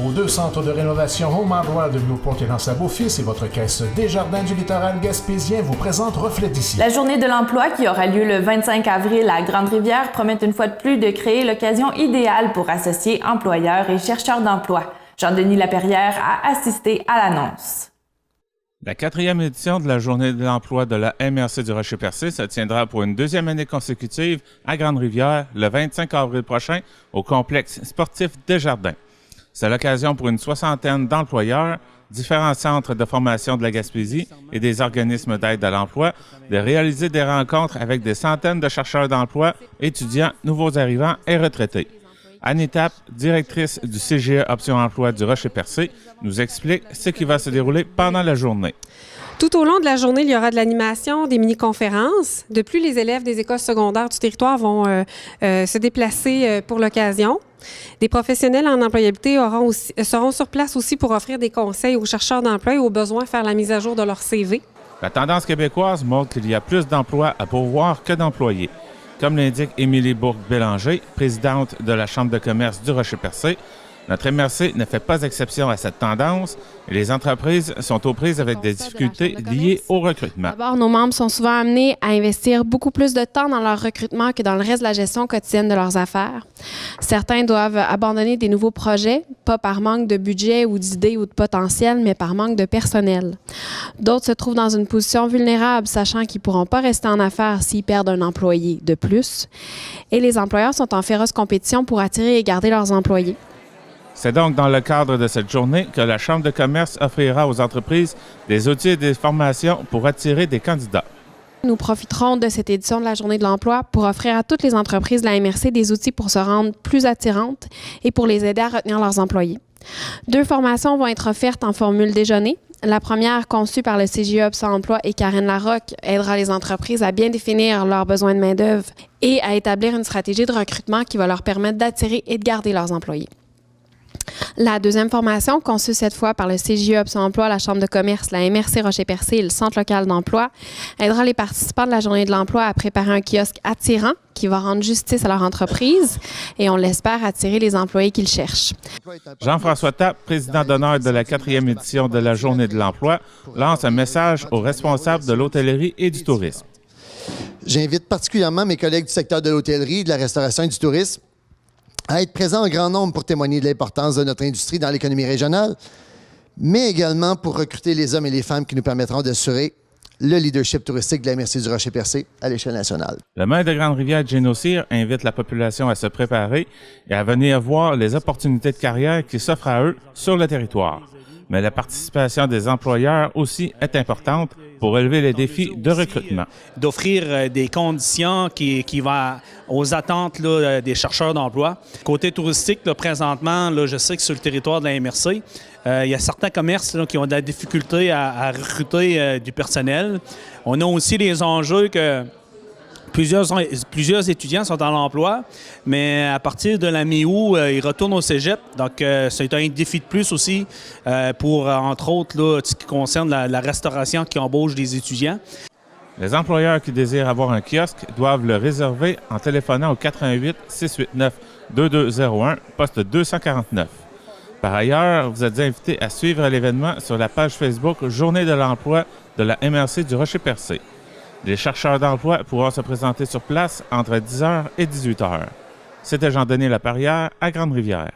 Vos 2 centres de rénovation Home Hardware de Newport et L'Anse-à-Beaufils et votre caisse Desjardins du littoral gaspésien vous présentent Reflet d'ici. La journée de l'emploi qui aura lieu le 25 avril à Grande-Rivière promet une fois de plus de créer l'occasion idéale pour associer employeurs et chercheurs d'emploi. Jean-Denis Laperrière a assisté à l'annonce. La 4e édition de la Journée de l'emploi de la MRC du Rocher-Percé se tiendra pour une 2e année consécutive à Grande-Rivière le 25 avril prochain au complexe sportif Desjardins. C'est l'occasion pour une 60aine d'employeurs, différents centres de formation de la Gaspésie et des organismes d'aide à l'emploi de réaliser des rencontres avec des centaines de chercheurs d'emploi, étudiants, nouveaux arrivants et retraités. Anne Tappe, directrice du CGE Option Emploi du Rocher-Percé, nous explique ce qui va se dérouler pendant la journée. Tout au long de la journée, il y aura de l'animation, des mini-conférences. De plus, les élèves des écoles secondaires du territoire vont se déplacer pour l'occasion. Des professionnels en employabilité seront sur place aussi pour offrir des conseils aux chercheurs d'emploi et aux besoins faire la mise à jour de leur CV. La tendance québécoise montre qu'il y a plus d'emplois à pourvoir que d'employés. Comme l'indique Émilie Bourque-Bélanger, présidente de la Chambre de commerce du Rocher-Percé, notre MRC ne fait pas exception à cette tendance et les entreprises sont aux prises avec des difficultés liées au recrutement. D'abord, nos membres sont souvent amenés à investir beaucoup plus de temps dans leur recrutement que dans le reste de la gestion quotidienne de leurs affaires. Certains doivent abandonner des nouveaux projets, pas par manque de budget ou d'idées ou de potentiel, mais par manque de personnel. D'autres se trouvent dans une position vulnérable, sachant qu'ils ne pourront pas rester en affaires s'ils perdent un employé de plus. Et les employeurs sont en féroce compétition pour attirer et garder leurs employés. C'est donc dans le cadre de cette journée que la Chambre de commerce offrira aux entreprises des outils et des formations pour attirer des candidats. Nous profiterons de cette édition de la Journée de l'emploi pour offrir à toutes les entreprises de la MRC des outils pour se rendre plus attirantes et pour les aider à retenir leurs employés. 2 formations vont être offertes en formule déjeuner. La première, conçue par le CGE Option Emploi et Karen Larocque, aidera les entreprises à bien définir leurs besoins de main-d'œuvre et à établir une stratégie de recrutement qui va leur permettre d'attirer et de garder leurs employés. La deuxième formation, conçue cette fois par le CGE Option Emploi, la Chambre de commerce, la MRC Rocher-Percé et le Centre local d'emploi, aidera les participants de la Journée de l'emploi à préparer un kiosque attirant qui va rendre justice à leur entreprise et on l'espère attirer les employés qu'ils cherchent. Jean-François Tappe, président d'honneur de la 4e édition de la Journée de l'emploi, lance un message aux responsables de l'hôtellerie et du tourisme. J'invite particulièrement mes collègues du secteur de l'hôtellerie, de la restauration et du tourisme à être présents en grand nombre pour témoigner de l'importance de notre industrie dans l'économie régionale, mais également pour recruter les hommes et les femmes qui nous permettront d'assurer le leadership touristique de la MRC du Rocher-Percé à l'échelle nationale. Le maire de Grande-Rivière, Gino Cyr, invite la population à se préparer et à venir voir les opportunités de carrière qui s'offrent à eux sur le territoire. Mais la participation des employeurs aussi est importante pour relever les défis de recrutement. D'offrir des conditions qui vont aux attentes là, des chercheurs d'emploi. Côté touristique, là, présentement, là, je sais que sur le territoire de la MRC, il y a certains commerces là, qui ont de la difficulté à recruter du personnel. On a aussi les enjeux que plusieurs étudiants sont en emploi, mais à partir de la mi-août, ils retournent au cégep. Donc, c'est un défi de plus aussi pour, entre autres, là, ce qui concerne la restauration qui embauche des étudiants. Les employeurs qui désirent avoir un kiosque doivent le réserver en téléphonant au 88 689 2201, poste 249. Par ailleurs, vous êtes invités à suivre l'événement sur la page Facebook Journée de l'emploi de la MRC du Rocher-Percé. Les chercheurs d'emploi pourront se présenter sur place entre 10h et 18h. C'était Jean-Denis Laperrière à Grande-Rivière.